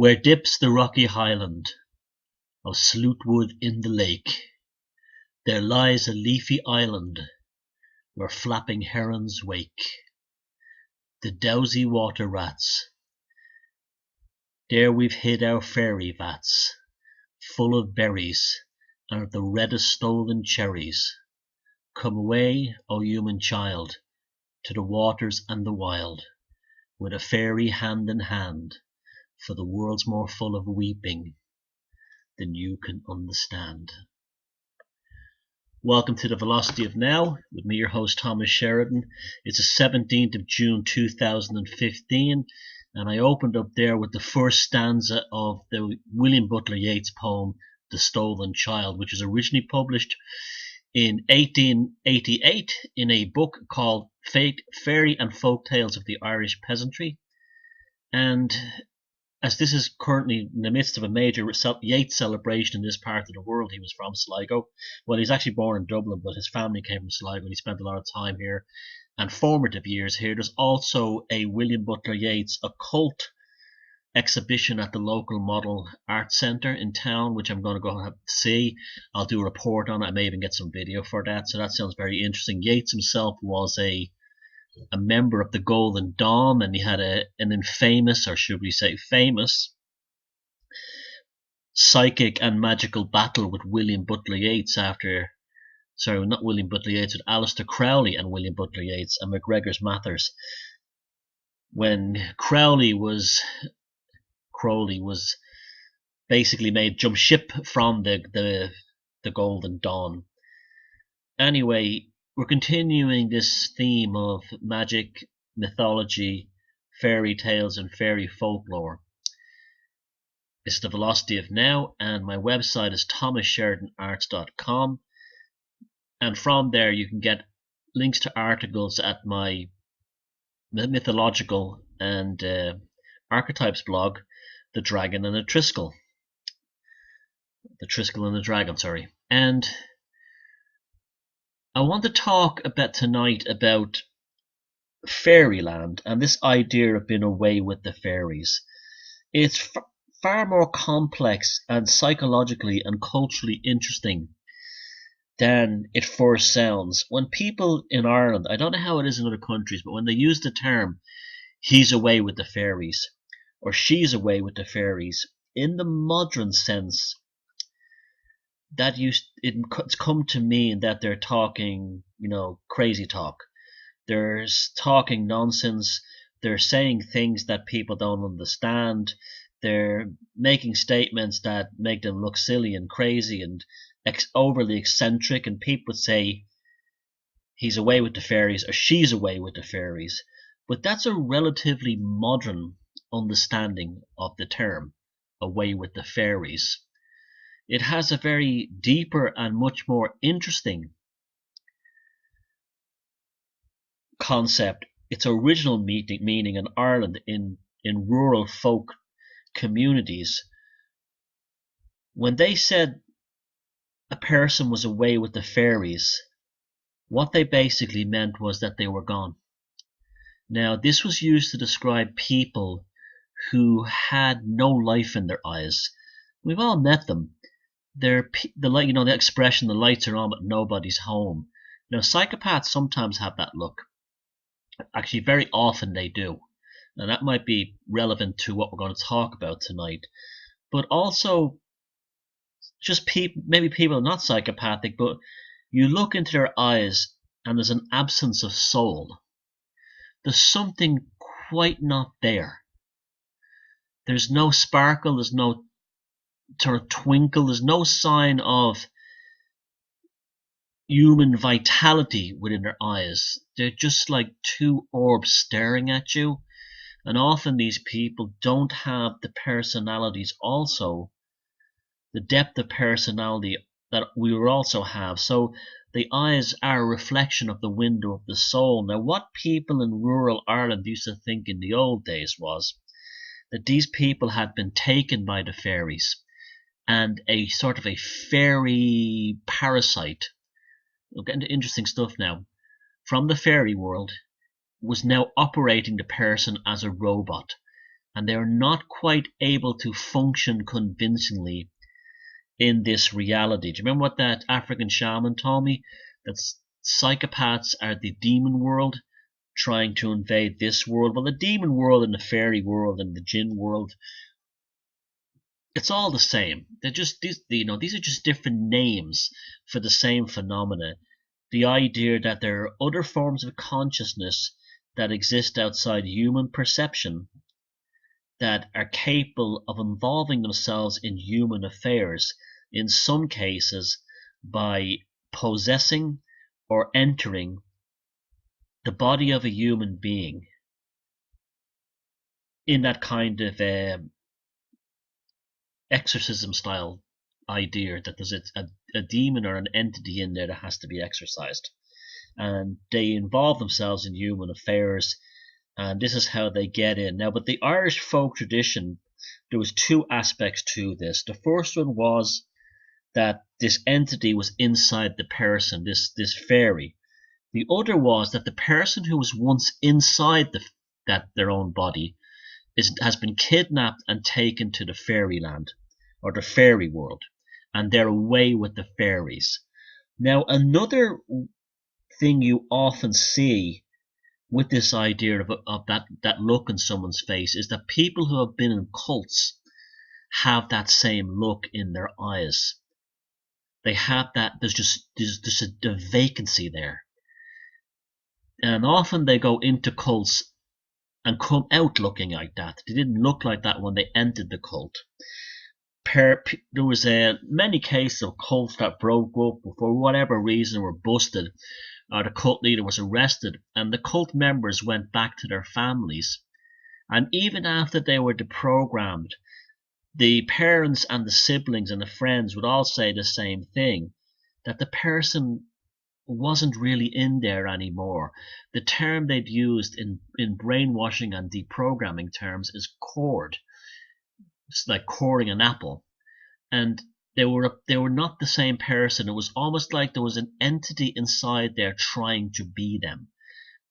Where dips the rocky highland of Slootwood in the lake, there lies a leafy island where flapping herons wake. The drowsy water rats, there we've hid our fairy vats, full of berries and of the reddest stolen cherries. Come away, O human child, to the waters and the wild, with a fairy hand in hand, for the world's more full of weeping than you can understand. Welcome to the Velocity of Now, with me, your host, Thomas Sheridan. It's the 17th of June 2015, and I opened up there with the first stanza of the William Butler Yeats poem, The Stolen Child, which was originally published in 1888 in a book called Fairy and Folk Tales of the Irish Peasantry. And as this is currently in the midst of a major Yeats celebration in this part of the world, he was from Sligo. Well, he's actually born in Dublin, but his family came from Sligo and he spent a lot of time here and formative years here. There's also a William Butler Yeats occult exhibition at the local Model Art Centre in town, which I'm going to go and see. I'll do a report on it. I may even get some video for that. So that sounds very interesting. Yeats himself was a member of the Golden Dawn, and he had an infamous, or should we say famous, psychic and magical battle with William Butler Yeats not William Butler Yeats, but Aleister Crowley and William Butler Yeats and MacGregor's Mathers. When Crowley was basically made jump ship from the Golden Dawn. Anyway, we're continuing this theme of magic, mythology, fairy tales, and fairy folklore. It's the Velocity of Now, and my website is thomassheridanarts.com. And from there, you can get links to articles at my mythological and archetypes blog, The Dragon and the Triskel. The Triskel and the Dragon, sorry. And I want to talk tonight about fairyland and this idea of being away with the fairies. It's far more complex and psychologically and culturally interesting than it first sounds. When people in Ireland, I don't know how it is in other countries, but when they use the term, he's away with the fairies, or she's away with the fairies, in the modern sense, it's come to mean that they're talking, crazy talk. They're talking nonsense. They're saying things that people don't understand. They're making statements that make them look silly and crazy and overly eccentric. And people would say he's away with the fairies or she's away with the fairies. But that's a relatively modern understanding of the term, away with the fairies. It has a very deeper and much more interesting concept. Its original meaning in Ireland in rural folk communities, when they said a person was away with the fairies, what they basically meant was that they were gone. Now, this was used to describe people who had no life in their eyes. We've all met them. The expression, the lights are on but nobody's home. Now, psychopaths sometimes have that look. Actually, very often they do. And that might be relevant to what we're going to talk about tonight. But also, just maybe people are not psychopathic, but you look into their eyes and there's an absence of soul. There's something quite not there. There's no sparkle, there's no sort of twinkle, there's no sign of human vitality within their eyes. They're just like two orbs staring at you. And often these people don't have the personalities also, the depth of personality that we also have. So the eyes are a reflection of the window of the soul. Now, what people in rural Ireland used to think in the old days was that these people had been taken by the fairies, and a sort of a fairy parasite, we'll get into interesting stuff now, from the fairy world was now operating the person as a robot. and they are not quite able to function convincingly in this reality. Do you remember what that African shaman told me? That psychopaths are the demon world trying to invade this world. Well, the demon world and the fairy world and the jinn world, it's all the same. They're just these are just different names for the same phenomena. The idea that there are other forms of consciousness that exist outside human perception that are capable of involving themselves in human affairs, in some cases by possessing or entering the body of a human being in that kind of exorcism style idea that there's a demon or an entity in there that has to be exorcised. And they involve themselves in human affairs, and this is how they get in. Now, but the Irish folk tradition, there was two aspects to this. The first one was that this entity was inside the person, this fairy. The other was that the person who was once inside their own body has been kidnapped and taken to the fairyland or the fairy world, and they're away with the fairies. Now, another thing you often see with this idea of that look in someone's face is that people who have been in cults have that same look in their eyes. They have that, there's a vacancy there. And often they go into cults and come out looking like that. They didn't look like that when they entered the cult. There was many cases of cults that broke up for whatever reason, were busted, or the cult leader was arrested, and the cult members went back to their families. And even after they were deprogrammed, the parents and the siblings and the friends would all say the same thing, that the person wasn't really in there anymore. The term they'd used in brainwashing and deprogramming terms is cored. It's like coring an apple. And they were not the same person. It was almost like there was an entity inside there trying to be them.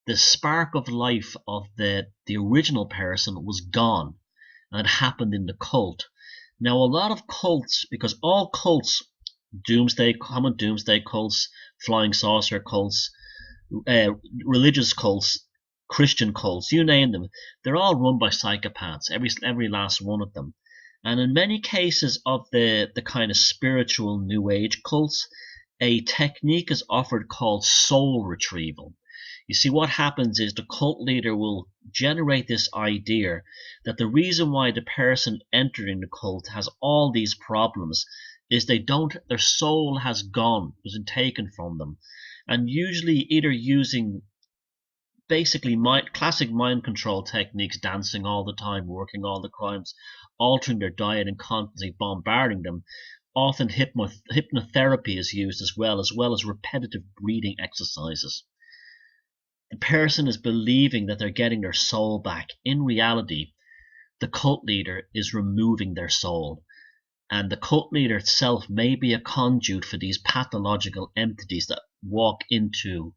The spark of life of the original person was gone, and it happened in the cult. Now, a lot of cults, because all cults, common doomsday cults, flying saucer cults, religious cults, Christian cults, you name them, they're all run by psychopaths, every last one of them. And in many cases of the kind of spiritual New Age cults, a technique is offered called soul retrieval. You see, what happens is the cult leader will generate this idea that the reason why the person entering the cult has all these problems is their soul has gone, was taken from them. And usually either using basically classic mind control techniques, dancing all the time, working all the crimes, altering their diet and constantly bombarding them. Often hypnotherapy is used as well as repetitive breathing exercises. The person is believing that they're getting their soul back. In reality, the cult leader is removing their soul. And the cult leader itself may be a conduit for these pathological entities that walk into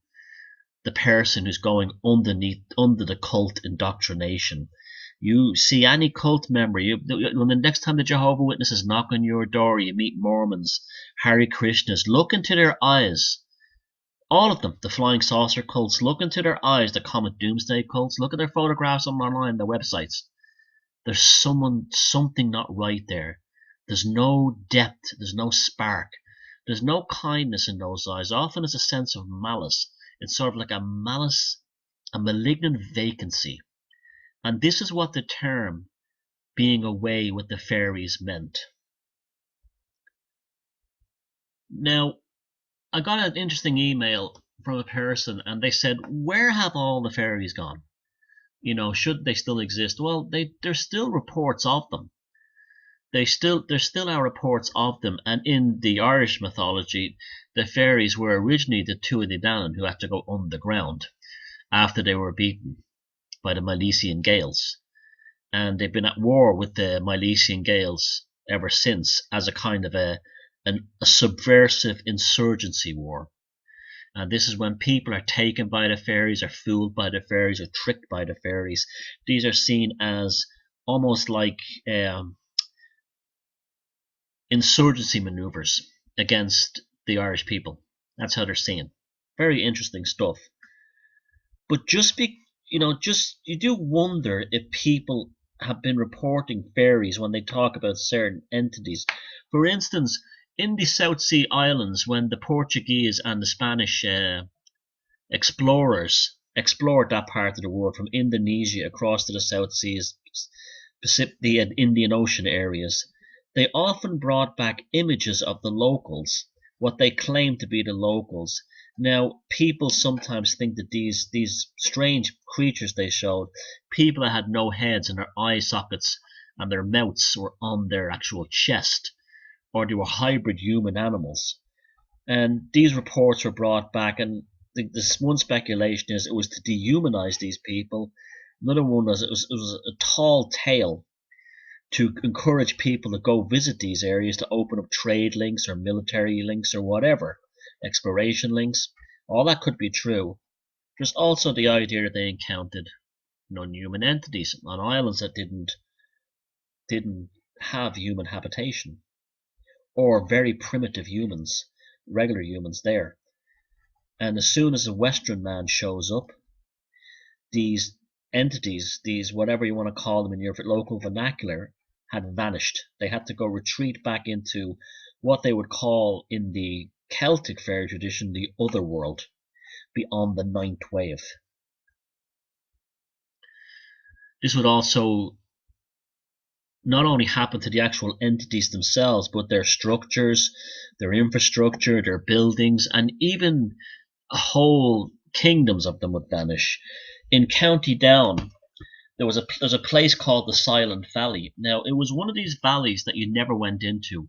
the person who's going under the cult indoctrination. You see any cult member, when the next time the Jehovah's Witnesses knock on your door, you meet Mormons, Hare Krishnas, look into their eyes. All of them, the flying saucer cults, look into their eyes, the comet doomsday cults, look at their photographs online, their websites. There's something not right there. There's no depth, there's no spark, there's no kindness in those eyes. Often it's a sense of malice. It's sort of like a malignant vacancy. And this is what the term being away with the fairies meant. Now, I got an interesting email from a person, and they said, where have all the fairies gone? Should they still exist? Well, there's still reports of them. There still are reports of them, and in the Irish mythology, the fairies were originally the Tuatha who had to go underground after they were beaten by the Milesian Gaels. And they've been at war with the Milesian Gaels ever since as a kind of a subversive insurgency war. And this is when people are taken by the fairies, or fooled by the fairies, or tricked by the fairies. These are seen as almost like insurgency maneuvers against the Irish people. That's how they're seen. Very interesting stuff. But just you do wonder if people have been reporting fairies when they talk about certain entities. For instance, in the South Sea Islands, when the Portuguese and the Spanish explorers explored that part of the world from Indonesia across to the South Seas, Pacific, the Indian Ocean areas, they often brought back images of the locals, what they claimed to be the locals. Now, people sometimes think that these strange creatures they showed, people that had no heads and their eye sockets and their mouths were on their actual chest, or they were hybrid human animals. And these reports were brought back, and this one speculation is it was to dehumanize these people. Another one was it was a tall tale to encourage people to go visit these areas, to open up trade links or military links or whatever, exploration links. All that could be true. There's also the idea that they encountered non-human entities on islands that didn't have human habitation, or very primitive humans, regular humans there. And as soon as a Western man shows up, these entities, these whatever you want to call them in your local vernacular, had vanished. They had to go retreat back into what they would call in the Celtic fairy tradition the otherworld, beyond the ninth wave. This would also not only happen to the actual entities themselves, but their structures, their infrastructure, their buildings, and even whole kingdoms of them would vanish. In County Down, there's a place called the Silent Valley. Now, it was one of these valleys that you never went into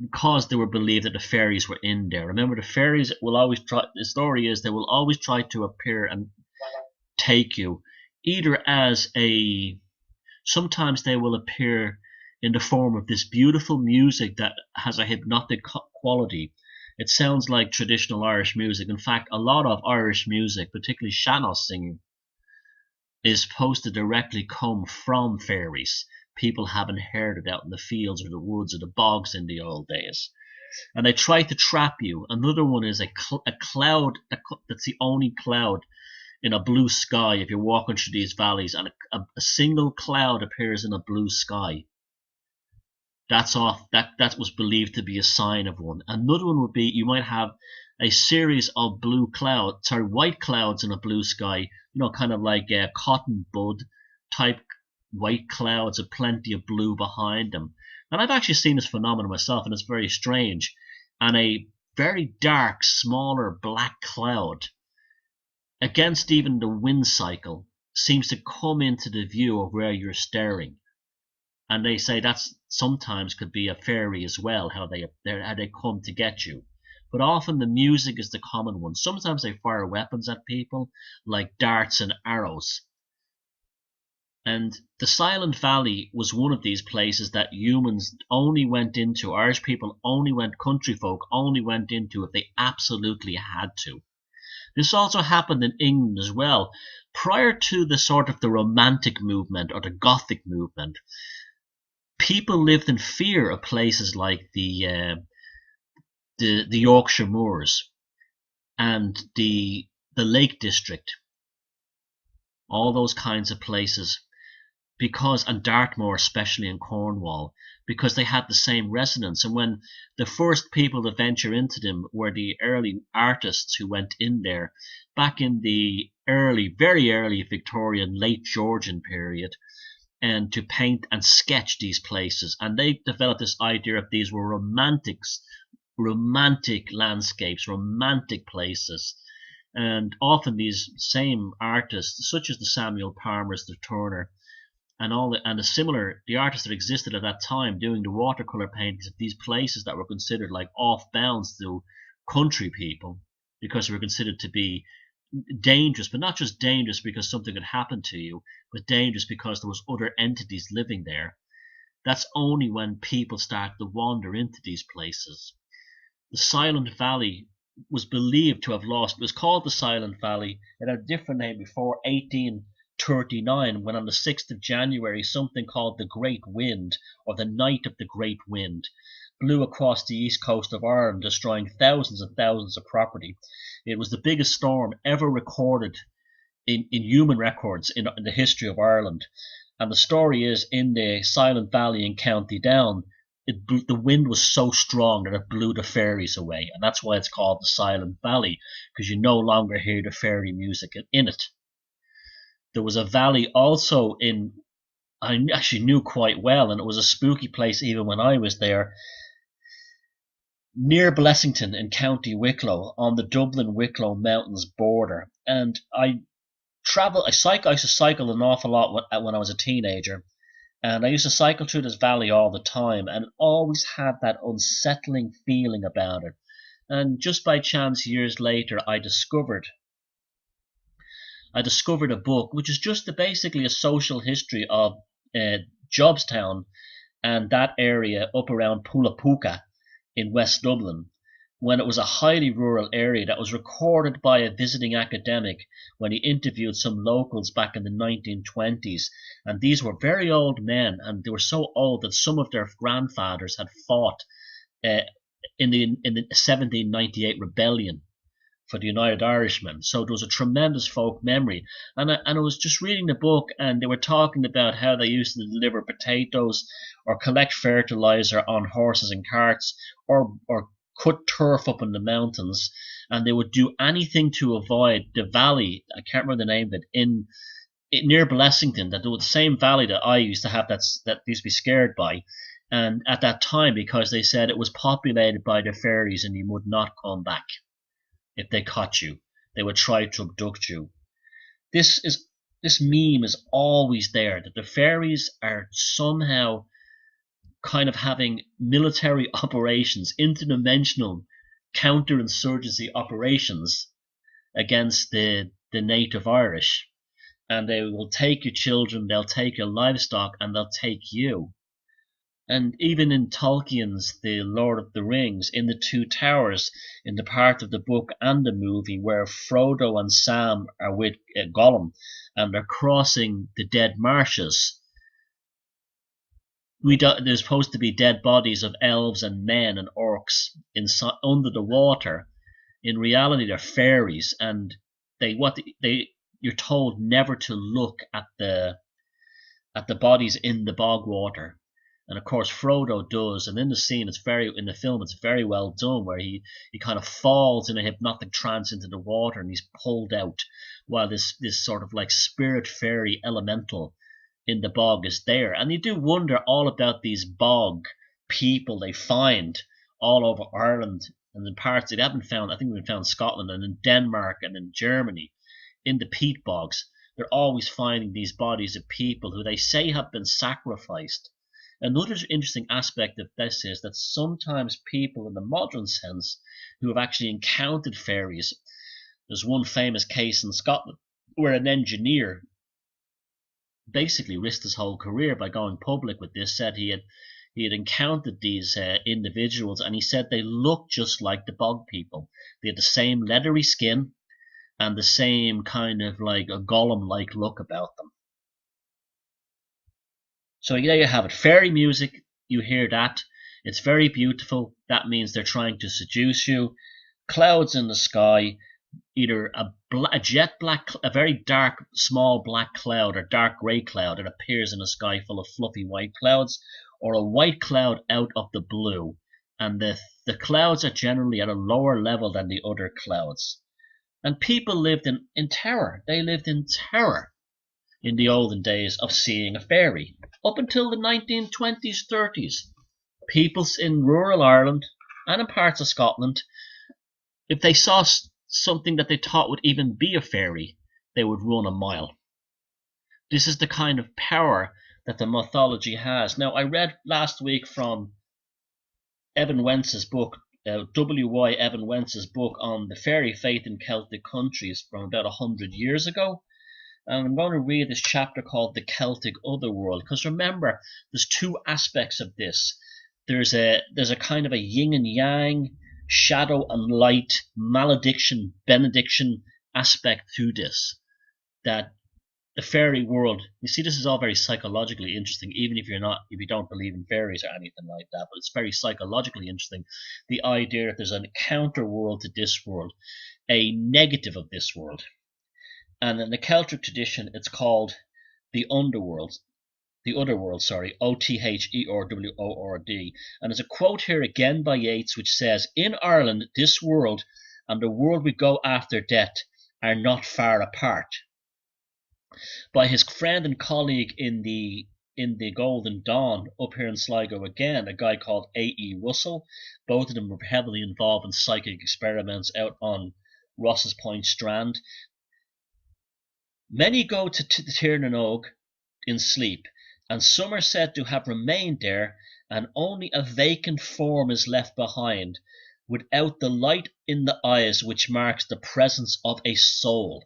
because they were believed that the fairies were in there. Remember, the fairies will always try. The story is they will always try to appear and take you, either as a. Sometimes they will appear in the form of this beautiful music that has a hypnotic quality. It sounds like traditional Irish music. In fact, a lot of Irish music, particularly sean-nós singing, is supposed to directly come from fairies. People having heard it out in the fields or the woods or the bogs in the old days. And they try to trap you. Another one is a cloud that's the only cloud in a blue sky if you're walking through these valleys, and a single cloud appears in a blue sky. That was believed to be a sign of one. Another one would be you might have a series of white clouds in a blue sky, kind of like a cotton bud type white clouds with plenty of blue behind them. And I've actually seen this phenomenon myself, and it's very strange. And a very dark, smaller black cloud, against even the wind cycle, seems to come into the view of where you're staring. And they say that's sometimes could be a fairy as well, how they come to get you. But often the music is the common one. Sometimes they fire weapons at people, like darts and arrows. And the Silent Valley was one of these places that humans only went into, Irish people country folk only went into if they absolutely had to. This also happened in England as well. Prior to the sort of the Romantic movement or the Gothic movement, people lived in fear of places like the Yorkshire Moors and the Lake District, all those kinds of places, and Dartmoor, especially in Cornwall, because they had the same resonance. And when the first people to venture into them were the early artists who went in there back in the very early Victorian, late Georgian period, and to paint and sketch these places. And they developed this idea of these were romantic landscapes, romantic places. And often these same artists, such as the Samuel Palmers, the Turner, and the artists that existed at that time doing the watercolor paintings of these places that were considered like off bounds to country people, because they were considered to be dangerous, but not just dangerous because something had happened to you, but dangerous because there was other entities living there. That's only when people started to wander into these places. The Silent Valley was believed to have lost. It was called the Silent Valley. It had a different name before 18 1239, when on the 6th of January something called the Great Wind, or the Night of the Great Wind, blew across the east coast of Ireland, destroying thousands and thousands of property. It was the biggest storm ever recorded in human records in the history of Ireland. And the story is, in the Silent Valley in County Down, the wind was so strong that it blew the fairies away. And that's why it's called the Silent Valley, because you no longer hear the fairy music in it. There was a valley also I actually knew quite well, and it was a spooky place even when I was there, near Blessington in County Wicklow, on the Dublin-Wicklow Mountains border. And I used to cycle an awful lot when I was a teenager, and I used to cycle through this valley all the time, and always had that unsettling feeling about it. And just by chance, years later, I discovered a book which is just basically a social history of Jobstown and that area up around Pulapuka in West Dublin, when it was a highly rural area, that was recorded by a visiting academic when he interviewed some locals back in the 1920s. And these were very old men, and they were so old that some of their grandfathers had fought in the 1798 rebellion for the United Irishmen. So there was a tremendous folk memory. And I was just reading the book, and they were talking about how they used to deliver potatoes or collect fertilizer on horses and carts, or cut turf up in the mountains, and they would do anything to avoid the valley. I can't remember the name of it, near Blessington, that was the same valley that I used to have that used to be scared by. And at that time, because they said it was populated by the fairies and you would not come back. If they caught you, they would try to abduct you. This meme is always there, that the fairies are somehow kind of having military operations, interdimensional counterinsurgency operations against the native Irish. And they will take your children, they'll take your livestock, and they'll take you. And even in Tolkien's The Lord of the Rings, in the Two Towers, in the part of the book and the movie where Frodo and Sam are with Gollum, and they're crossing the dead marshes, there's supposed to be dead bodies of elves and men and orcs under the water. In reality, they're fairies, and you're told never to look at the bodies in the bog water. And of course Frodo does, and in the film it's very well done, where he kind of falls in a hypnotic trance into the water, and he's pulled out, while this sort of like spirit fairy elemental in the bog is there. And you do wonder all about these bog people they find all over Ireland, and in parts they haven't found. I think we've found Scotland and in Denmark and in Germany, in the peat bogs. They're always finding these bodies of people who they say have been sacrificed. Another interesting aspect of this is that sometimes people in the modern sense who have actually encountered fairies, there's one famous case in Scotland where an engineer basically risked his whole career by going public with this, said he had encountered these individuals, and he said they looked just like the bog people. They had the same leathery skin and the same kind of like a Gollum-like look about them. So there you have it. Fairy music, you hear that. It's very beautiful. That means they're trying to seduce you. Clouds in the sky, either a jet black, a very dark, small black cloud or dark grey cloud that appears in a sky full of fluffy white clouds, or a white cloud out of the blue. And the clouds are generally at a lower level than the other clouds. And people lived in terror. They lived in terror in the olden days of seeing a fairy. Up until the 1920s, 30s, people in rural Ireland and in parts of Scotland, if they saw something that they thought would even be a fairy, they would run a mile. This is the kind of power that the mythology has. Now, I read last week from Evan Wentz's book, W.Y. Evan Wentz's book on the fairy faith in Celtic countries from about 100 years ago. And I'm going to read this chapter called The Celtic Otherworld, because remember, there's two aspects of this. There's a kind of a yin and yang, shadow and light, malediction, benediction aspect to this. That the fairy world. You see, this is all very psychologically interesting, even if if you don't believe in fairies or anything like that. But it's very psychologically interesting. The idea that there's a counter world to this world, a negative of this world, and in the Celtic tradition, it's called the underworld. The otherworld, sorry, Otherword. And there's a quote here again by Yeats which says, "In Ireland, this world and the world we go after death are not far apart." By his friend and colleague in the Golden Dawn up here in Sligo again, a guy called A.E. Russell. Both of them were heavily involved in psychic experiments out on Ross's Point Strand. Many go to Tirnanog in sleep, and some are said to have remained there, and only a vacant form is left behind, without the light in the eyes which marks the presence of a soul.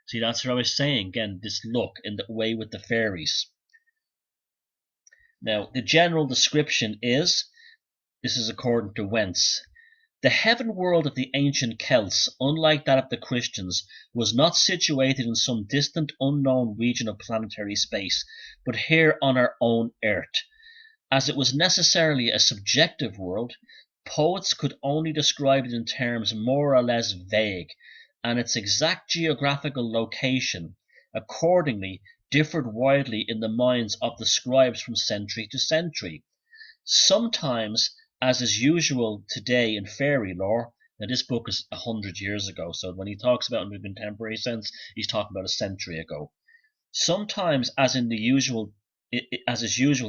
See, that's what I was saying again, this look in the way with the fairies. Now, the general description is, this is according to Wentz, the heaven world of the ancient Celts, unlike that of the Christians, was not situated in some distant unknown region of planetary space, but here on our own earth. As it was necessarily a subjective world, poets could only describe it in terms more or less vague, and its exact geographical location, accordingly, differed widely in the minds of the scribes from century to century. Sometimes, as is usual today in fairy lore, now this book is 100 years ago, so when he talks about it in a contemporary sense, he's talking about a century ago. Sometimes, as is usual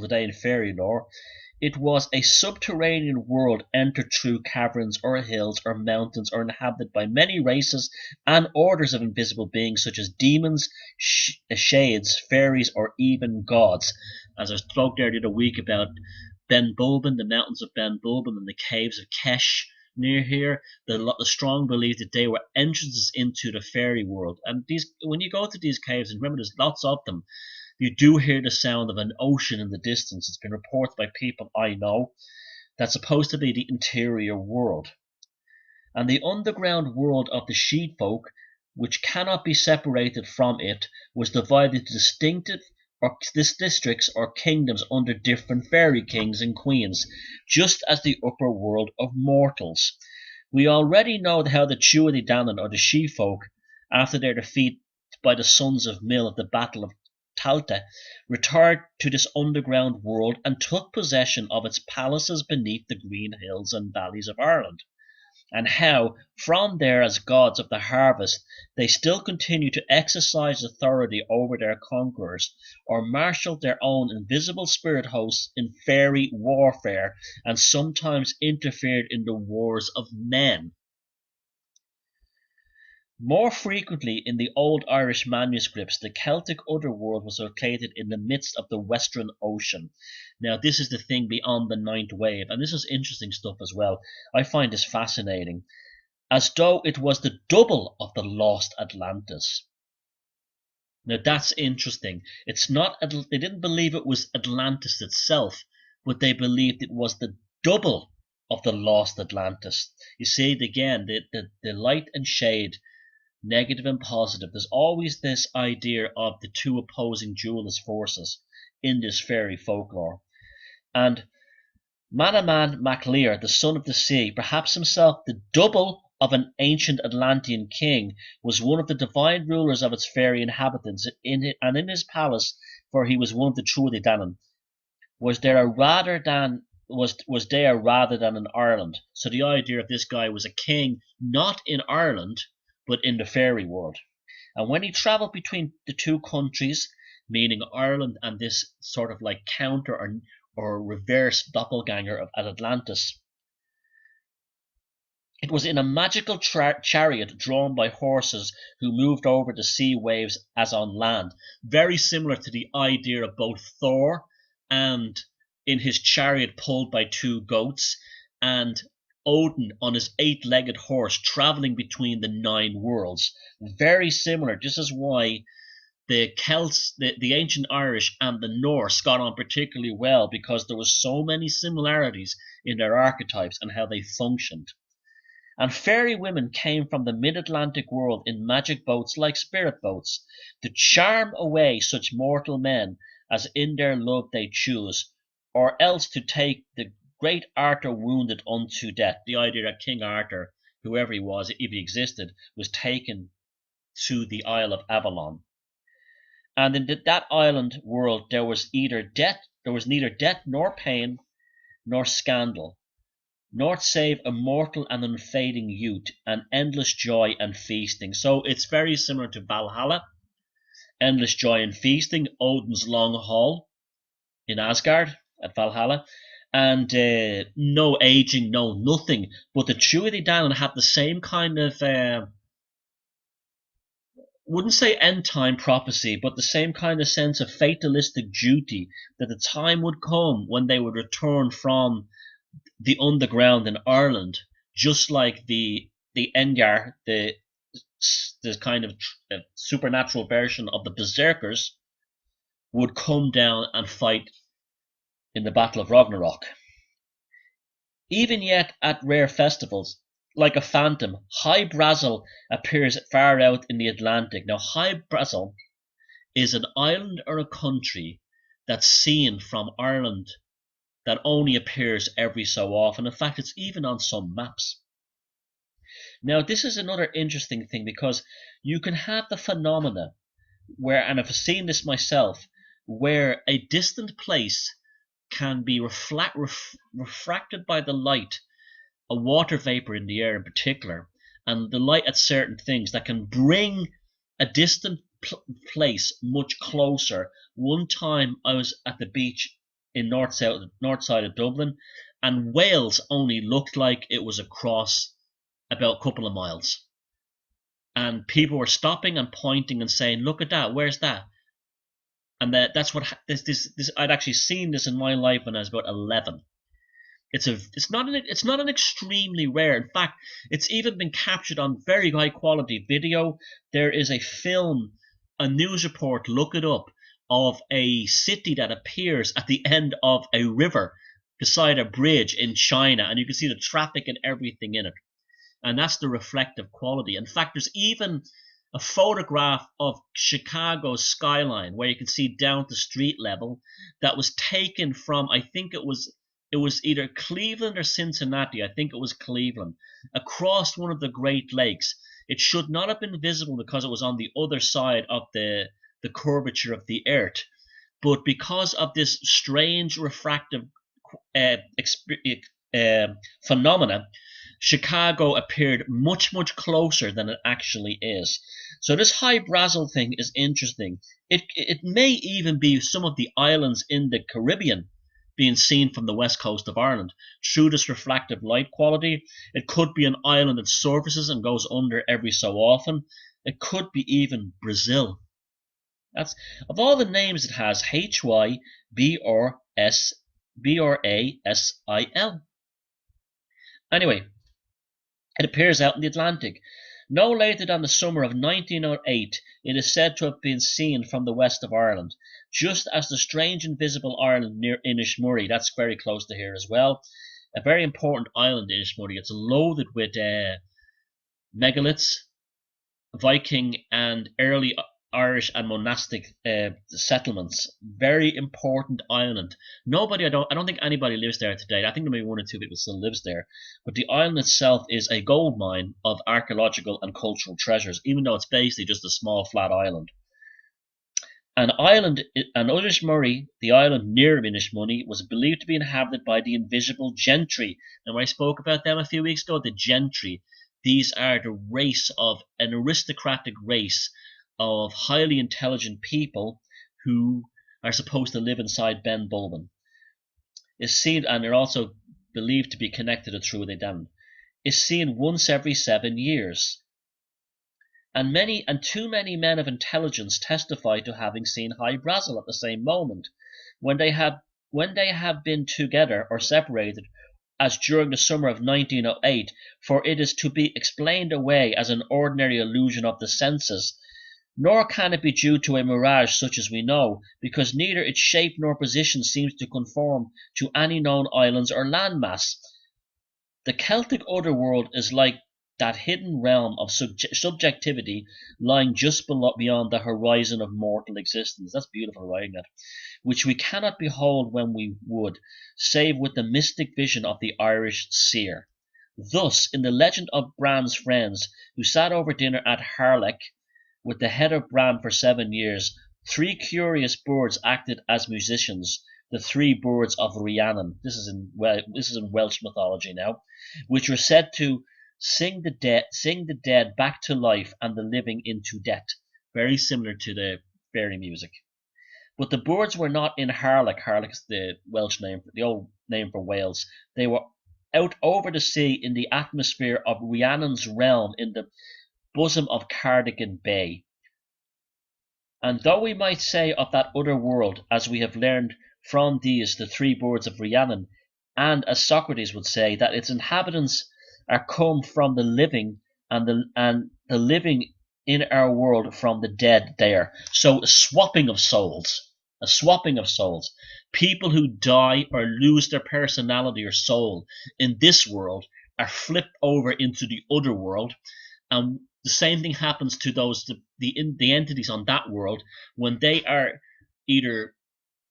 today in fairy lore, it was a subterranean world entered through caverns or hills or mountains, or inhabited by many races and orders of invisible beings such as demons, shades, fairies, or even gods. As I spoke there the other week about Ben Bulben, the mountains of Ben Bulben and the caves of Kesh near here, the strong belief that they were entrances into the fairy world. And these, when you go to these caves, and remember there's lots of them, you do hear the sound of an ocean in the distance. It's been reported by people I know. That's supposed to be the interior world. And the underground world of the sheep folk, which cannot be separated from it, was divided into distinctive districts or kingdoms under different fairy kings and queens, just as the upper world of mortals. We already know how the Tuatha, or the sheep folk, after their defeat by the sons of Mill at the Battle of Tuatha, retired to this underground world and took possession of its palaces beneath the green hills and valleys of Ireland, and how, from there as gods of the harvest, they still continue to exercise authority over their conquerors, or marshal their own invisible spirit hosts in fairy warfare, and sometimes interfered in the wars of men. More frequently in the old Irish manuscripts, the Celtic otherworld was located in the midst of the Western Ocean. Now, this is the thing beyond the ninth wave, and this is interesting stuff as well. I find this fascinating. As though it was the double of the lost Atlantis. Now, that's interesting. It's not, they didn't believe it was Atlantis itself, but they believed it was the double of the lost Atlantis. You see, again, the light and shade, negative and positive. There's always this idea of the two opposing dualist forces in this fairy folklore. And Manaman MacLear, the son of the sea, perhaps himself the double of an ancient Atlantean king, was one of the divine rulers of its fairy inhabitants, and in his palace, for he was one of the Tuatha, was there rather than in Ireland. So the idea of this guy was a king not in Ireland, but in the fairy world. And when he traveled between the two countries, meaning Ireland and this sort of like counter or reverse doppelganger of Atlantis, it was in a magical chariot drawn by horses who moved over the sea waves as on land, very similar to the idea of both Thor and in his chariot pulled by two goats, and Odin on his eight-legged horse traveling between the 9 worlds. Very similar. This is why the Celts, the ancient Irish and the Norse got on particularly well, because there was so many similarities in their archetypes and how they functioned. And fairy women came from the mid-Atlantic world in magic boats like spirit boats, to charm away such mortal men as in their love they choose, or else to take the great Arthur wounded unto death. The idea that King Arthur, whoever he was, if he existed, was taken to the Isle of Avalon. And in that island world there was neither death nor pain nor scandal, nor save immortal and unfading youth and endless joy and feasting. So it's very similar to Valhalla, endless joy and feasting, Odin's long hall in Asgard at Valhalla, and no aging, no nothing. But the Tuatha Danann had the same kind of wouldn't say end time prophecy, but the same kind of sense of fatalistic duty that the time would come when they would return from the underground in Ireland, just like the Enyar, the kind of supernatural version of the Berserkers, would come down and fight in the Battle of Ragnarok. Even yet at rare festivals, like a phantom, Hy-Brasil appears far out in the Atlantic. Now, Hy-Brasil is an island or a country that's seen from Ireland that only appears every so often. In fact, it's even on some maps. Now, this is another interesting thing because you can have the phenomena where, and I've seen this myself, where a distant place can be refracted by the light, a water vapor in the air in particular, and the light at certain things that can bring a distant place much closer. One time I was at the beach in north side of Dublin, and Wales only looked like it was across about a couple of miles. And people were stopping and pointing and saying, "Look at that, where's that?" And that's what this I'd actually seen this in my life when I was about 11. It's not an extremely rare. In fact, it's even been captured on very high quality video. There is a film, a news report, look it up, of a city that appears at the end of a river beside a bridge in China, and you can see the traffic and everything in it. And that's the reflective quality. In fact, there's even a photograph of Chicago's skyline where you can see down to street level that was taken from, I think it was either Cleveland or Cincinnati. I think it was Cleveland, across one of the Great Lakes. It should not have been visible because it was on the other side of the curvature of the earth, but because of this strange refractive phenomena, Chicago appeared much closer than it actually is. So this Hy-Brasil thing is interesting. It may even be some of the islands in the Caribbean being seen from the west coast of Ireland through this refractive light quality. It could be an island that surfaces and goes under every so often. It could be even Brazil. That's, of all the names it has, Hybrasil. Anyway, it appears out in the Atlantic. No later than the summer of 1908, it is said to have been seen from the west of Ireland, just as the strange invisible island near Inishmurray. That's very close to here as well. A very important island, Inishmurray. It's loaded with megaliths, Viking and early Irish and monastic settlements. Very important island. I don't think anybody lives there today. I think maybe one or two people still lives there. But the island itself is a gold mine of archaeological and cultural treasures, even though it's basically just a small flat island. And Inishmurray, the island near Inishmurray, was believed to be inhabited by the invisible Gentry. And I spoke about them a few weeks ago, the Gentry. These are the race of an aristocratic race of highly intelligent people who are supposed to live inside Ben Bulben. Is seen, and they're also believed to be connected to Tuatha Danann. Is seen once every 7 years. And too many men of intelligence testify to having seen Hy-Brasil at the same moment, when they have been together or separated, as during the summer of 1908, for it is to be explained away as an ordinary illusion of the senses. Nor can it be due to a mirage such as we know, because neither its shape nor position seems to conform to any known islands or landmass. The Celtic otherworld is like that hidden realm of subjectivity lying just beyond the horizon of mortal existence. That's beautiful writing, that. Which we cannot behold when we would, save with the mystic vision of the Irish seer. Thus, in the legend of Bran's friends, who sat over dinner at Harlech with the head of Bran for 7 years, 3 curious birds acted as musicians, the 3 birds of Rhiannon. This is in Welsh mythology now, which were said to sing the dead back to life and the living into death. Very similar to the fairy music. But the birds were not in Harlech. Harlech is the Welsh name, the old name for Wales. They were out over the sea in the atmosphere of Rhiannon's realm in the bosom of Cardigan Bay. And though we might say of that other world, as we have learned from these the 3 birds of Rhiannon, and as Socrates would say, that its inhabitants are come from the living, and the living in our world from the dead there. So a swapping of souls. People who die or lose their personality or soul in this world are flipped over into the other world, and the same thing happens to the entities on that world when they are either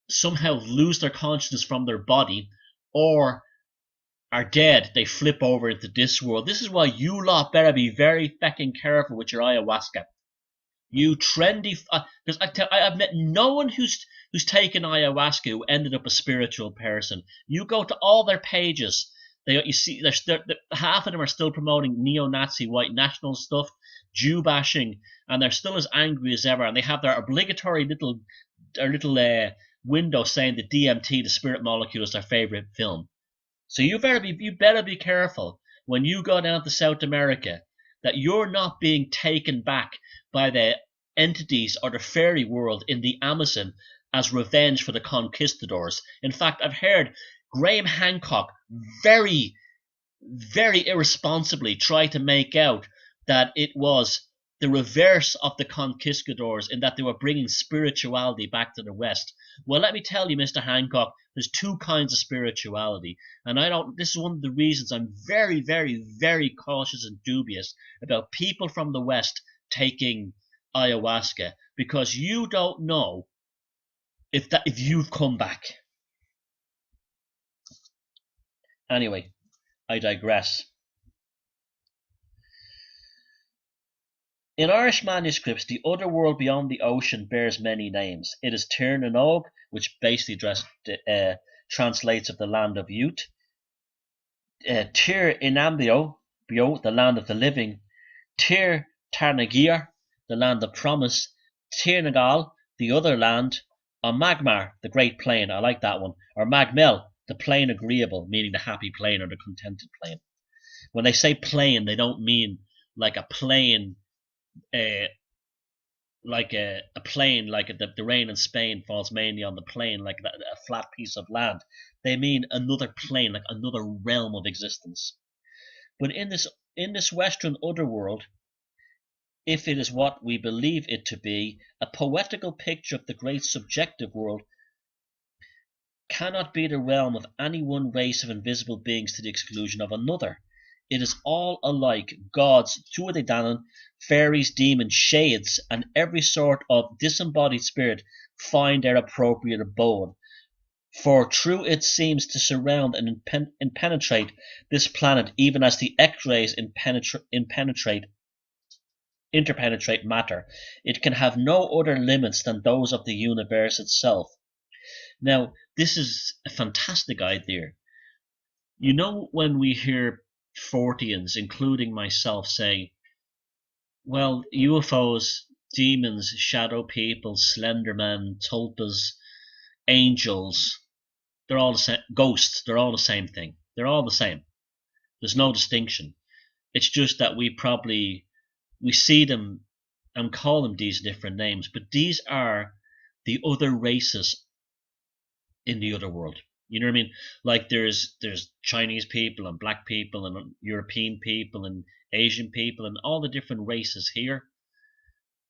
somehow lose their consciousness from their body or are dead. They flip over into this world. This is why you lot better be very fucking careful with your ayahuasca. You trendy, because I've met no one who's taken ayahuasca who ended up a spiritual person. You go to all their pages, you see, half of them are still promoting neo-Nazi white national stuff, Jew bashing, and they're still as angry as ever. And they have their obligatory little window saying the DMT, the spirit molecule, is their favorite film. So you better be careful when you go down to South America that you're not being taken back by the entities or the fairy world in the Amazon as revenge for the conquistadors. In fact, I've heard Graham Hancock very, very irresponsibly try to make out that it was the reverse of the conquistadors in that they were bringing spirituality back to the West. Well, let me tell you, Mr. Hancock, there's 2 kinds of spirituality. And this is one of the reasons I'm very, very, very cautious and dubious about people from the West taking ayahuasca, because you don't know if you've come back. Anyway, I digress. In Irish manuscripts, the other world beyond the ocean bears many names. It is Tir na Nog, which basically translates of the land of youth. Tir Inambio, the land of the living. Tir Tarnagir, the land of promise. Tir Nagal, the other land. Or Magmar, the great plain. I like that one. Or Magmel, the plain agreeable, meaning the happy plain or the contented plain. When they say plain, they don't mean like a plain. Like a plain, like the rain in Spain falls mainly on the plain, like a flat piece of land. They mean another plane, like another realm of existence. But in this Western otherworld, if it is what we believe it to be, a poetical picture of the great subjective world cannot be the realm of any one race of invisible beings to the exclusion of another. It is all alike: gods, Tuatha, fairies, demons, shades, and every sort of disembodied spirit find their appropriate abode. For true it seems to surround and penetrate this planet, even as the X-rays interpenetrate matter. It can have no other limits than those of the universe itself. Now, this is a fantastic idea. You know, when we hear Forteans, including myself, say, well, UFOs, demons, shadow people, Slenderman, tulpas, angels, they're all the same. Ghosts, they're all the same thing. They're all the same. There's no distinction. It's just that we see them and call them these different names, but these are the other races in the other world. You know what I mean? Like there's Chinese people and black people and European people and Asian people and all the different races here.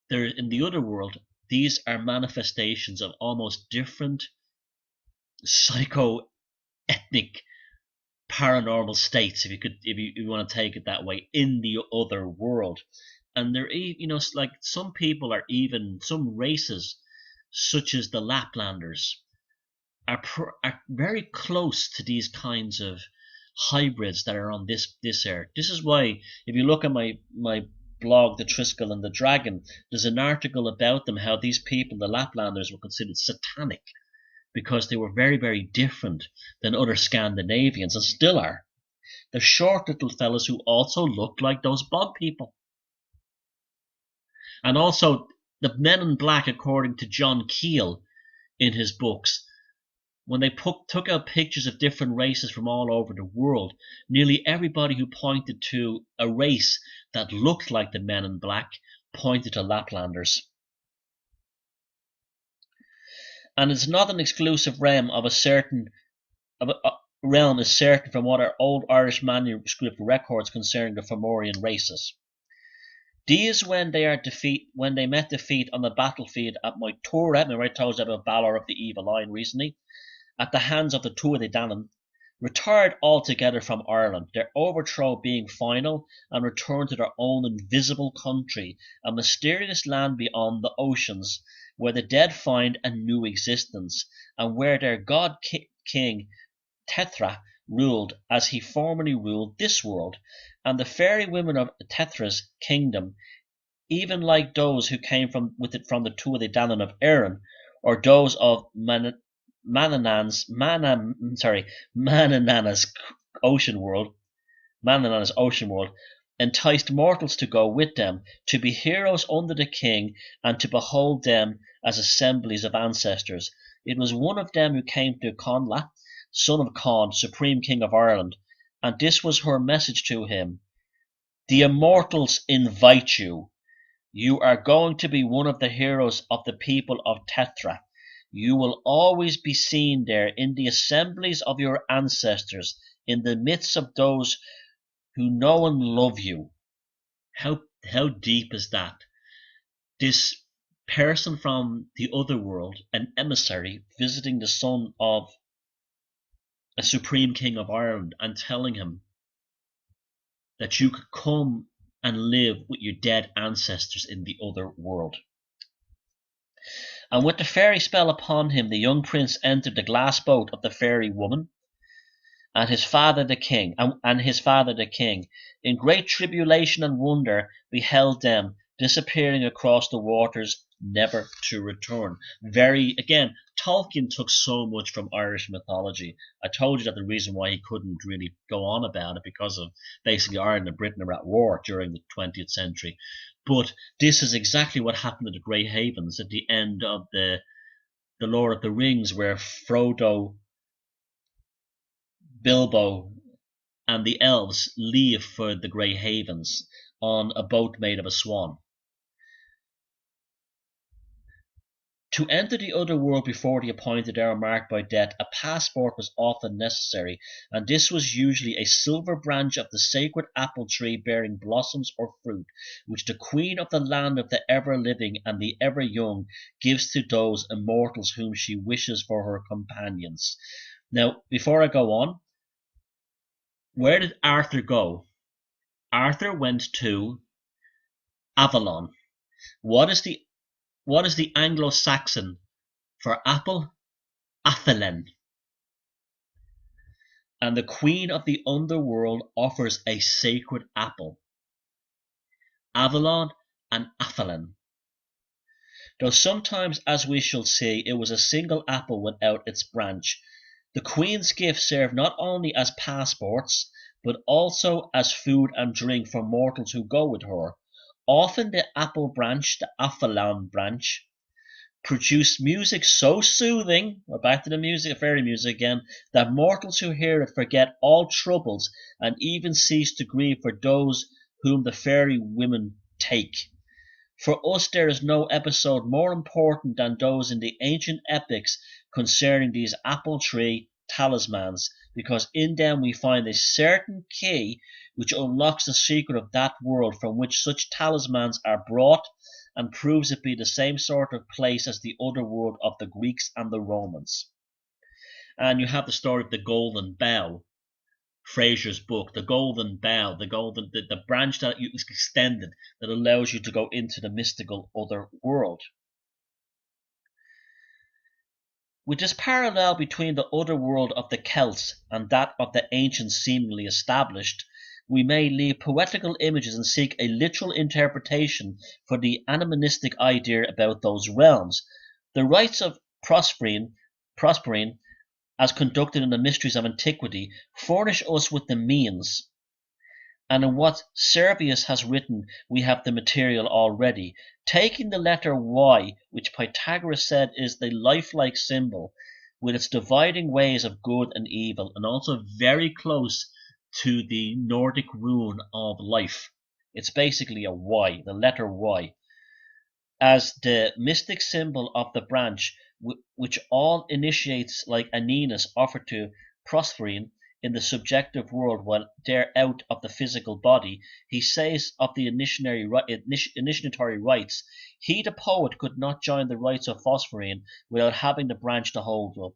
There in the other world, these are manifestations of almost different psycho-ethnic paranormal states, if you want to take it that way, in the other world. And like some people are even some races, such as the Laplanders, are very close to these kinds of hybrids that are on this earth. This is why, if you look at my blog, The Triskel and the Dragon, there's an article about them, how these people, the Laplanders, were considered satanic because they were very, very different than other Scandinavians, and still are. They're short little fellas who also look like those bog people. And also, the men in black, according to John Keel in his books, when they took out pictures of different races from all over the world, nearly everybody who pointed to a race that looked like the men in black pointed to Laplanders. And it's not an exclusive realm of realm is certain from what our old Irish manuscript records concerning the Fomorian races. These, when they met defeat on the battlefield at Moytura, remember I told you about Balor of the Evil Eye recently, at the hands of the Tuatha, retired altogether from Ireland, their overthrow being final, and returned to their own invisible country, a mysterious land beyond the oceans, where the dead find a new existence, and where their god king Tuatha ruled as he formerly ruled this world, and the fairy women of Tuatha's kingdom, even like those who came from the Tuatha of Erin, or those of Mananana's ocean world, enticed mortals to go with them, to be heroes under the king, and to behold them as assemblies of ancestors. It was one of them who came to Conla, son of Con, supreme king of Ireland, and this was her message to him: "The immortals invite you. You are going to be one of the heroes of the people of Tuatha. You will always be seen there in the assemblies of your ancestors, in the midst of those who know and love you." How deep is that? This person from the other world, an emissary, visiting the son of a supreme king of Ireland and telling him that you could come and live with your dead ancestors in the other world. And with the fairy spell upon him, the young prince entered the glass boat of the fairy woman, and his father the king, in great tribulation and wonder, beheld them disappearing across the waters, never to return. Again, Tolkien took so much from Irish mythology. I told you that the reason why he couldn't really go on about it, because of basically Ireland and Britain were at war during the 20th century. But this is exactly what happened at the Grey Havens at the end of the Lord of the Rings, where Frodo, Bilbo, and the elves leave for the Grey Havens on a boat made of a swan. To enter the other world before the appointed hour marked by death, a passport was often necessary, and this was usually a silver branch of the sacred apple tree bearing blossoms or fruit, which the queen of the land of the ever-living and the ever-young gives to those immortals whom she wishes for her companions. Now, before I go on, where did Arthur go? Arthur went to Avalon. What is the Anglo-Saxon for apple? Athelen. And the queen of the underworld offers a sacred apple. Avalon and Athelen. Though sometimes, as we shall see, it was a single apple without its branch, the queen's gift served not only as passports, but also as food and drink for mortals who go with her. Often the apple branch, the Athelen branch, produced music so soothing, we're back to the music, fairy music again, that mortals who hear it forget all troubles and even cease to grieve for those whom the fairy women take. For us there is no episode more important than those in the ancient epics concerning these apple tree talismans, because in them we find a certain key which unlocks the secret of that world from which such talismans are brought, and proves it be the same sort of place as the other world of the Greeks and the Romans. And you have the story of the Golden Bell, Fraser's book, the golden bough, the branch that you extended that allows you to go into the mystical other world. With this parallel between the other world of the Celts and that of the ancients seemingly established, we may leave poetical images and seek a literal interpretation for the animistic idea about those realms. The rites of prospering as conducted in the mysteries of antiquity, furnish us with the means. And in what Servius has written, we have the material already. Taking the letter Y, which Pythagoras said is the lifelike symbol, with its dividing ways of good and evil, and also very close to the Nordic rune of life. It's basically a Y, the letter Y, as the mystic symbol of the branch, which all initiates like Aeneas offered to Proserpine in the subjective world while they're out of the physical body. He says of the initiatory rites, he the poet could not join the rites of Proserpine without having the branch to hold up,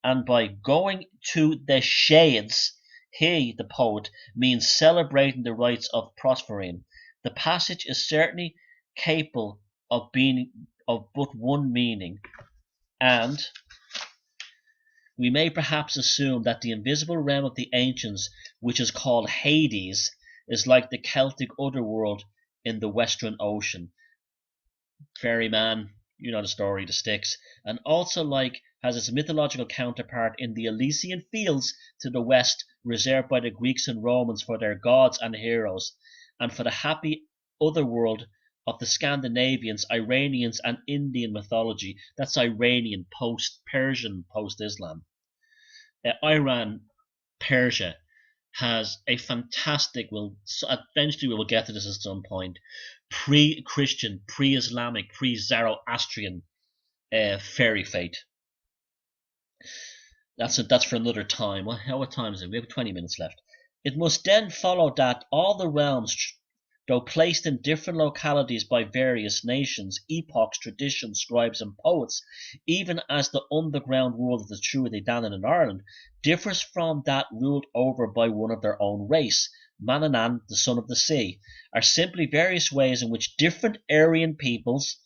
and by going to the shades, he the poet means celebrating the rites of Proserpine. The passage is certainly capable of being of but one meaning, and we may perhaps assume that the invisible realm of the ancients, which is called Hades, is like the Celtic otherworld in the Western Ocean. Ferryman, you know the story, the Styx, and also like has its mythological counterpart in the Elysian fields to the west, reserved by the Greeks and Romans for their gods and heroes, and for the happy otherworld of the Scandinavians, Iranians, and Indian mythology. That's Iranian post-Persian, post-Islam. Iran, Persia has a fantastic, eventually we will get to this at some point, pre-Christian, pre-Islamic, pre-Zoroastrian fairy fate. That's for another time. What time is it? We have 20 minutes left. It must then follow that all the realms, though placed in different localities by various nations, epochs, traditions, scribes, and poets, even as the underground world of the Tuatha Danann in Ireland differs from that ruled over by one of their own race, Manannán, the son of the sea, are simply various ways in which different Aryan peoples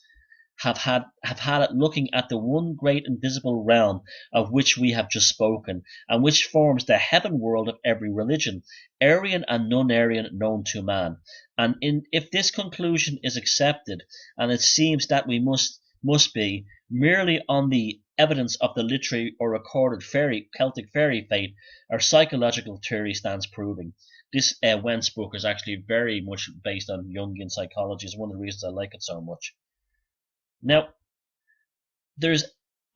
have had it looking at the one great invisible realm of which we have just spoken, and which forms the heaven world of every religion, Aryan and non-Aryan, known to man. And if this conclusion is accepted, and it seems that we must be, merely on the evidence of the literary or recorded Celtic fairy fate, our psychological theory stands proving. This Wentz book is actually very much based on Jungian psychology. It's one of the reasons I like it so much. Now,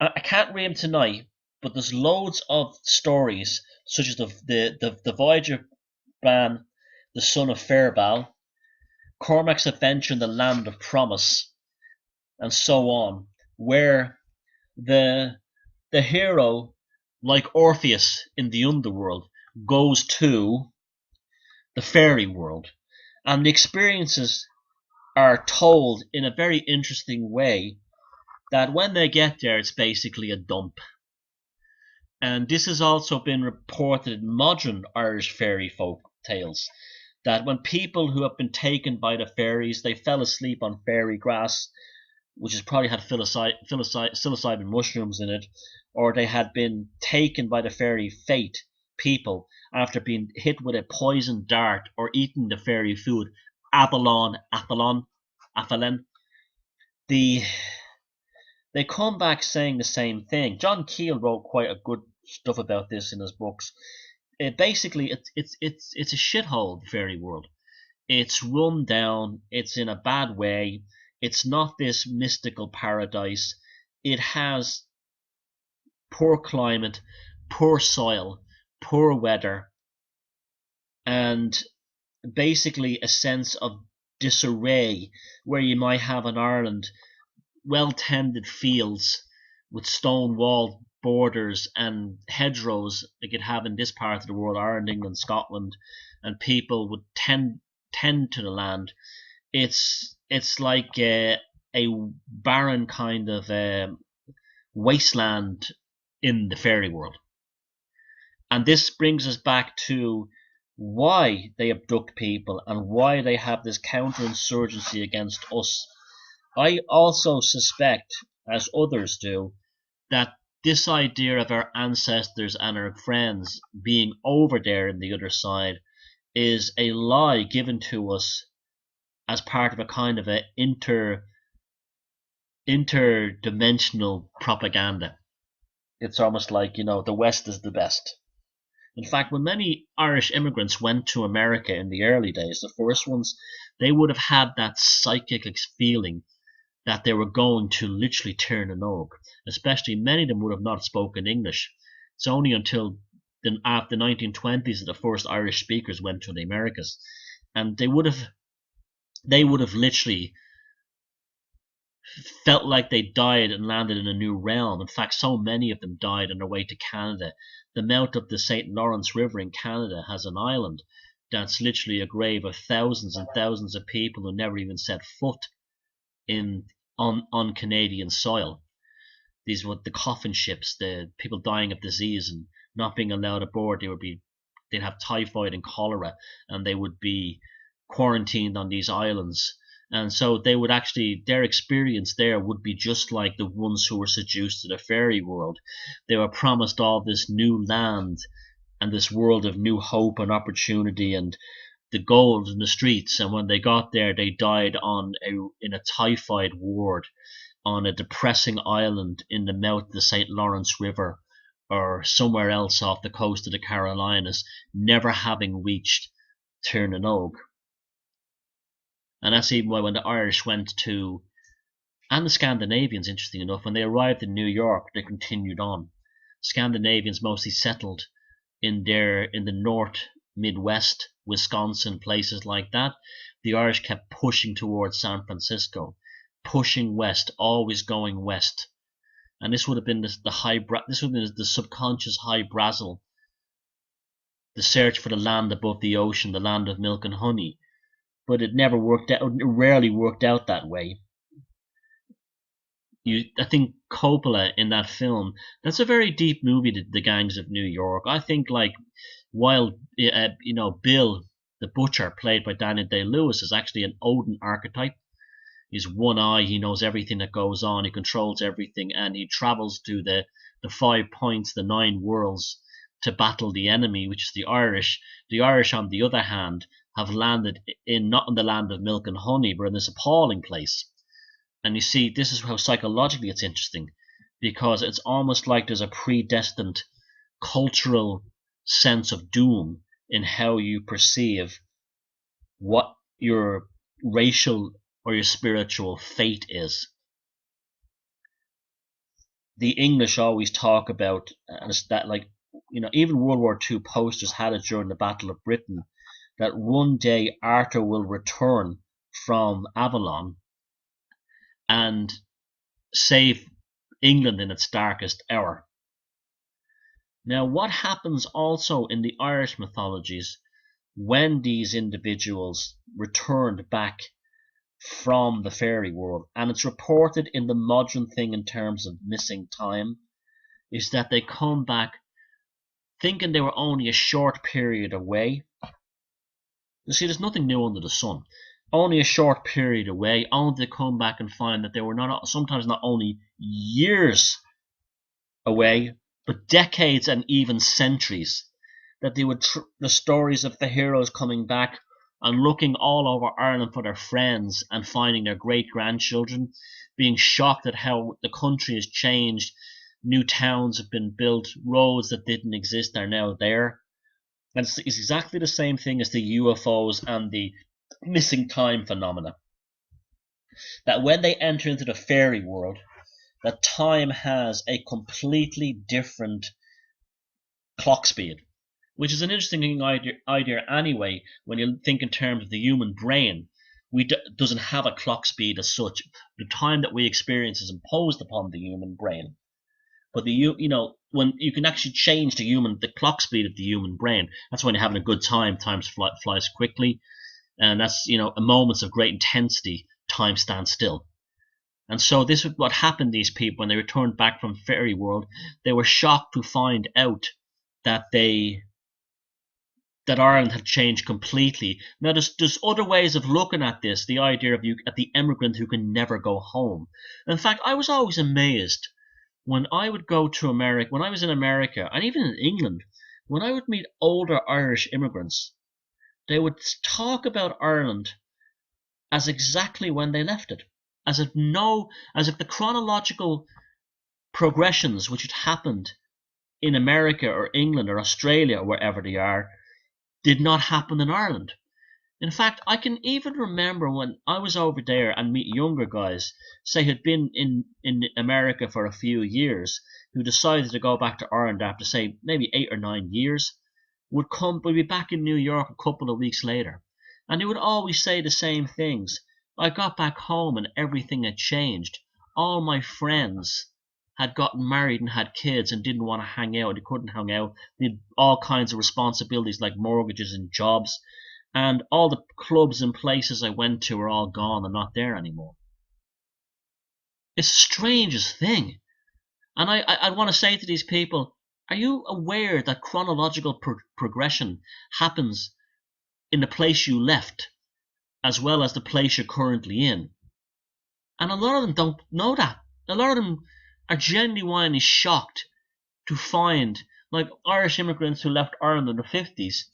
I can't read them tonight, but there's loads of stories, such as the Voyage of Bran, the son of Fairbal, Cormac's adventure in the Land of Promise, and so on, where the hero, like Orpheus in the underworld, goes to the fairy world, and the experiences are told in a very interesting way, that when they get there, it's basically a dump. And this has also been reported in modern Irish fairy folk tales, that when people who have been taken by the fairies, they fell asleep on fairy grass, which has probably had psilocybin mushrooms in it, or they had been taken by the fairy fate people after being hit with a poisoned dart or eating the fairy food, Avalon, they come back saying the same thing. John Keel wrote quite a good stuff about this in his books. Basically, it's a shithole, the fairy world. It's run down. It's in a bad way. It's not this mystical paradise. It has poor climate, poor soil, poor weather, and basically a sense of disarray, where you might have in Ireland well-tended fields with stone walled borders and hedgerows like you'd have in this part of the world, Ireland, England, Scotland, and people would tend to the land. It's like a barren kind of wasteland in the fairy world. And this brings us back to why they abduct people and why they have this counterinsurgency against us. I also suspect, as others do, that this idea of our ancestors and our friends being over there in the other side is a lie given to us as part of a kind of a interdimensional propaganda. It's almost like, the West is the best. In fact, when many Irish immigrants went to America in the early days, the first ones, they would have had that psychic feeling that they were going to literally turn an oak. Especially many of them would have not spoken English. It's only until after the 1920s that the first Irish speakers went to the Americas, and they would have literally felt like they died and landed in a new realm. In fact, so many of them died on their way to Canada. The mouth of the St. Lawrence River in Canada has an island that's literally a grave of thousands and thousands of people who never even set foot on Canadian soil. These were the coffin ships, the people dying of disease and not being allowed aboard. They'd have typhoid and cholera, and they would be quarantined on these islands. And so their experience there would be just like the ones who were seduced to the fairy world. They were promised all this new land and this world of new hope and opportunity and the gold in the streets. And when they got there, they died in a typhoid ward on a depressing island in the mouth of the St. Lawrence River or somewhere else off the coast of the Carolinas, never having reached Tirnanog. And that's even why when the Irish went to, and the Scandinavians, interesting enough, when they arrived in New York, they continued on. Scandinavians mostly settled in the north, Midwest, Wisconsin, places like that. The Irish kept pushing towards San Francisco, pushing west, always going west. And this would have been the subconscious Hy-Brasil, the search for the land above the ocean, the land of milk and honey. But it never worked out. It rarely worked out that way. I think Coppola in that film, that's a very deep movie, The Gangs of New York. I think while Bill the butcher, played by Daniel Day-Lewis, is actually an Odin archetype. He's one eye. He knows everything that goes on. He controls everything, and he travels to the 5 points, the 9 worlds, to battle the enemy, which is the Irish. The Irish, on the other hand, have landed not in the land of milk and honey, but in this appalling place. And you see, this is how psychologically it's interesting, because it's almost like there's a predestined cultural sense of doom in how you perceive what your racial or your spiritual fate is. The English always talk about that, even World War II posters had it during the Battle of Britain, that one day Arthur will return from Avalon and save England in its darkest hour. Now, what happens also in the Irish mythologies when these individuals returned back from the fairy world, and it's reported in the modern thing in terms of missing time, is that they come back thinking they were only a short period away. You see, there's nothing new under the sun. Only a short period away, only to come back and find that they were sometimes not only years away, but decades and even centuries. That they would the stories of the heroes coming back and looking all over Ireland for their friends and finding their great-grandchildren, being shocked at how the country has changed. New towns have been built, roads that didn't exist are now there. And it's exactly the same thing as the UFOs and the missing time phenomena. That when they enter into the fairy world, that time has a completely different clock speed, which is an interesting idea anyway. When you think in terms of the human brain, doesn't have a clock speed as such. The time that we experience is imposed upon the human brain. But when you can actually change the clock speed of the human brain, that's when you're having a good time. Time flies quickly, and that's moments of great intensity. Time stands still. And so this is what happened to these people when they returned back from fairy world. They were shocked to find out that that Ireland had changed completely. Now, there's other ways of looking at this. The idea of at the immigrant who can never go home. In fact, I was always amazed when I would go to America, when I was in America, and even in England, when I would meet older Irish immigrants, they would talk about Ireland as exactly when they left it, as if the chronological progressions which had happened in America or England or Australia or wherever they are did not happen in Ireland. In fact, I can even remember when I was over there and meet younger guys, say who'd been in America for a few years, who decided to go back to Ireland after, say, maybe 8 or 9 years, would be back in New York a couple of weeks later. And they would always say the same things. I got back home and everything had changed. All my friends had gotten married and had kids and didn't want to hang out. They couldn't hang out. They had all kinds of responsibilities like mortgages and jobs. And all the clubs and places I went to are all gone and not there anymore. It's the strangest thing. And I want to say to these people, are you aware that chronological progression happens in the place you left as well as the place you're currently in? And a lot of them don't know that. A lot of them are genuinely shocked to find, like Irish immigrants who left Ireland in the 50s,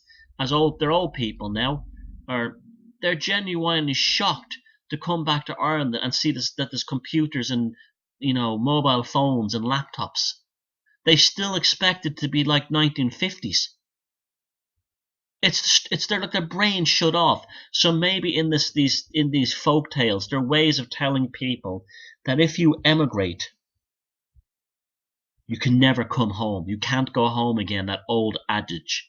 they're old people now, or they're genuinely shocked to come back to Ireland and see that there's computers and mobile phones and laptops. They still expect it to be like 1950s. It's their brain shut off. So maybe in these folk tales, there are ways of telling people that if you emigrate, you can never come home. You can't go home again, that old adage.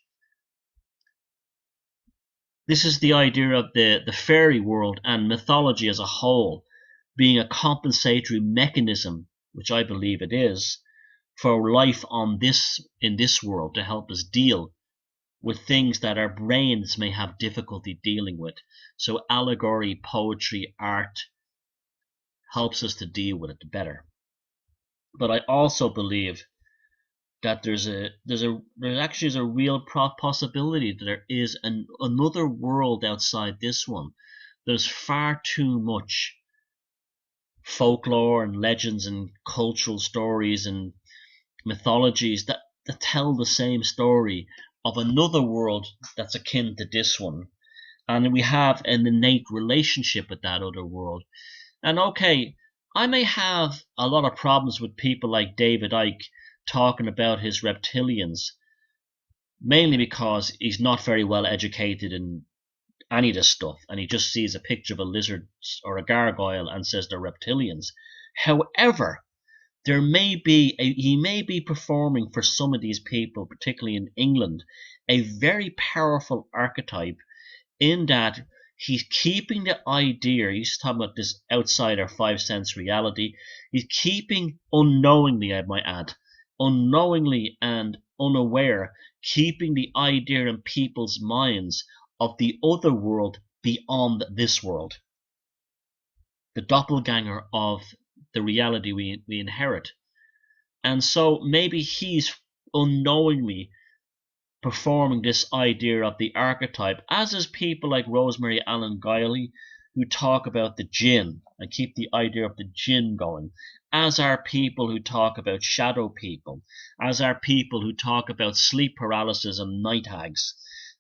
This is the idea of the fairy world and mythology as a whole being a compensatory mechanism, which I believe it is, for life in this world to help us deal with things that our brains may have difficulty dealing with. So allegory, poetry, art helps us to deal with it better. But I also believe that there's actually a real possibility that there is another world outside this one. There's far too much folklore and legends and cultural stories and mythologies that tell the same story of another world that's akin to this one. And we have an innate relationship with that other world. And okay, I may have a lot of problems with people like David Icke talking about his reptilians, mainly because he's not very well educated in any of this stuff, and he just sees a picture of a lizard or a gargoyle and says they're reptilians. However, he may be performing for some of these people, particularly in England, a very powerful archetype in that he's keeping the idea, he's talking about this outside our 5 sense reality, he's keeping unknowingly, I might add, unknowingly and unaware, keeping the idea in people's minds of the other world beyond this world, the doppelganger of the reality we inherit. And so maybe he's unknowingly performing this idea of the archetype, as is people like Rosemary Allen Guiley, who talk about the jinn and keep the idea of the jinn going, as are people who talk about shadow people, as are people who talk about sleep paralysis and night hags,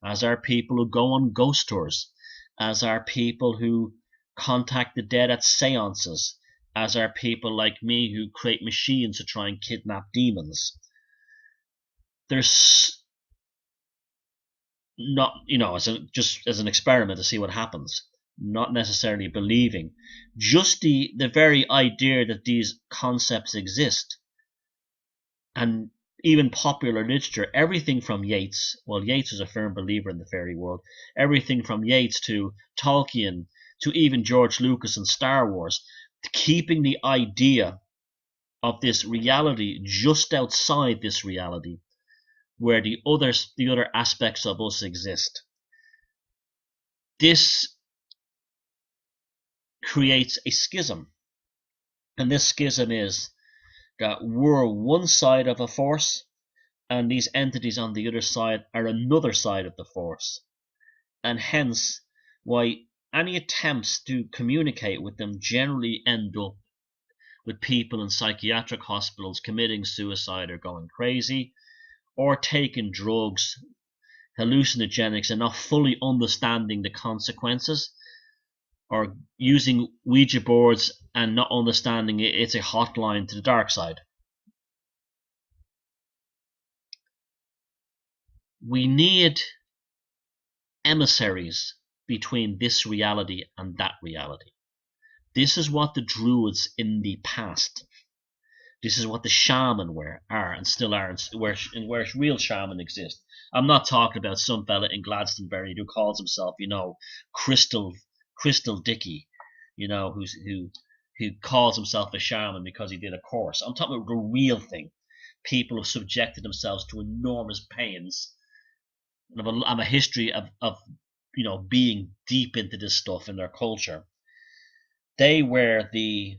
as are people who go on ghost tours, as are people who contact the dead at seances, as are people like me who create machines to try and kidnap demons. There's not, just as an experiment to see what happens, not necessarily believing, just the very idea that these concepts exist. And even popular literature, everything from Yeats, well, Yeats was a firm believer in the fairy world, everything from Yeats to Tolkien to even George Lucas and Star Wars, keeping the idea of this reality just outside this reality, where the other aspects of us exist. This creates a schism. And this schism is that we're one side of a force and these entities on the other side are another side of the force, and hence why any attempts to communicate with them generally end up with people in psychiatric hospitals committing suicide or going crazy, or taking drugs, hallucinogenics, and not fully understanding the consequences, or using Ouija boards and not understanding it's a hotline to the dark side. We need emissaries between this reality and that reality. This is what the druids in the past, this is what the shaman are and still are, and where real shaman exist. I'm not talking about some fella in Glastonbury who calls himself, Crystal Dicky, who calls himself a shaman because he did a course. I'm talking about the real thing. People have subjected themselves to enormous pains and a history of being deep into this stuff in their culture. They were the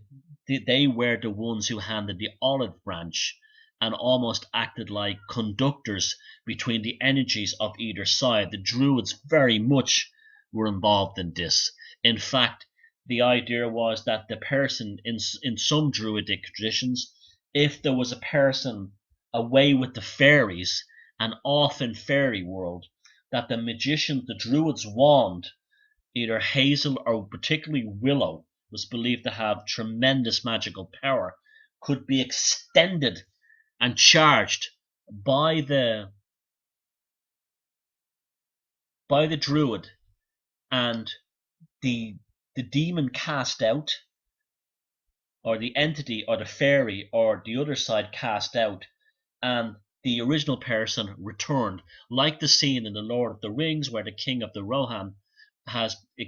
ones who handed the olive branch and almost acted like conductors between the energies of either side. The druids very much were involved in this. In fact, the idea was that the person in some druidic traditions, if there was a person away with the fairies and off in fairy world, that the magician, the druid's wand, either hazel or particularly willow, was believed to have tremendous magical power, could be extended and charged by the druid, and the demon cast out, or the entity or the fairy or the other side cast out, and the original person returned, like the scene in the Lord of the Rings where the King of the Rohan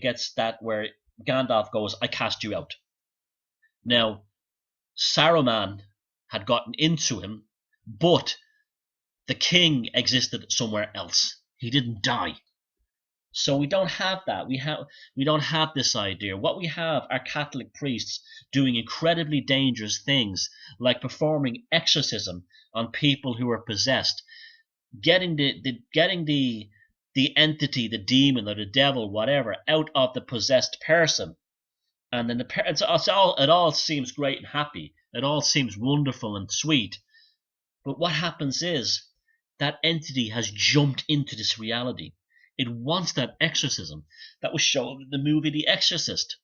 gets that where Gandalf goes, I cast you out. Now, Saruman had gotten into him, but the king existed somewhere else. He didn't die. So we don't have that. We don't have this idea. What we have are Catholic priests doing incredibly dangerous things, like performing exorcism on people who are possessed, getting the entity, the demon or the devil, whatever, out of the possessed person. And then it all seems great and happy. It all seems wonderful and sweet. But what happens is that entity has jumped into this reality. It wants that exorcism. That was shown in the movie The Exorcist,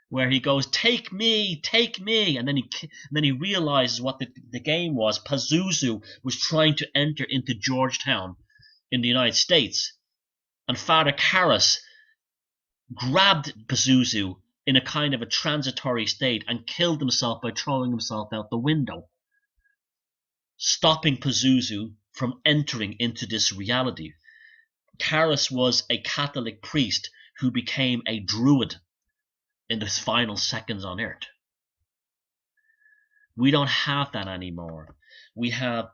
where he goes, take me, and then he realizes what the game was. Pazuzu was trying to enter into Georgetown in the United States, and Father Karras grabbed Pazuzu in a kind of a transitory state and killed himself by throwing himself out the window, stopping Pazuzu from entering into this reality. Karras was a Catholic priest who became a druid in his final seconds on Earth. We don't have that anymore. We have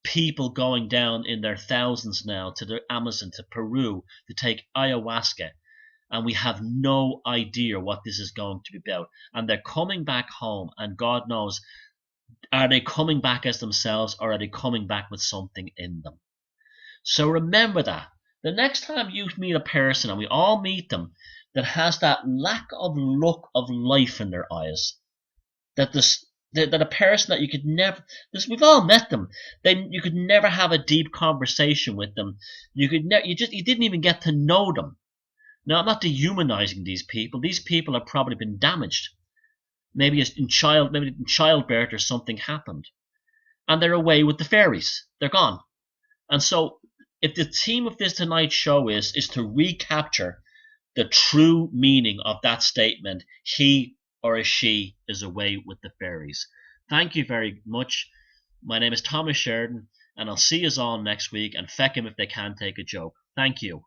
people going down in their thousands now to the Amazon, to Peru, to take ayahuasca, and we have no idea what this is going to be about. And they're coming back home, and God knows, are they coming back as themselves, or are they coming back with something in them? So remember that. The next time you meet a person, and we all meet them, that has that lack of look of life in their eyes, that a person that you could never, we've all met them, then you could never have a deep conversation with them. You didn't even get to know them. Now, I'm not dehumanizing these people. These people have probably been damaged. Maybe in childbirth or something happened, and they're away with the fairies. They're gone. And so, if the theme of this tonight's show is to recapture the true meaning of that statement, he or a she is away with the fairies. Thank you very much. My name is Thomas Sheridan, and I'll see you all next week, and feck him if they can take a joke. Thank you.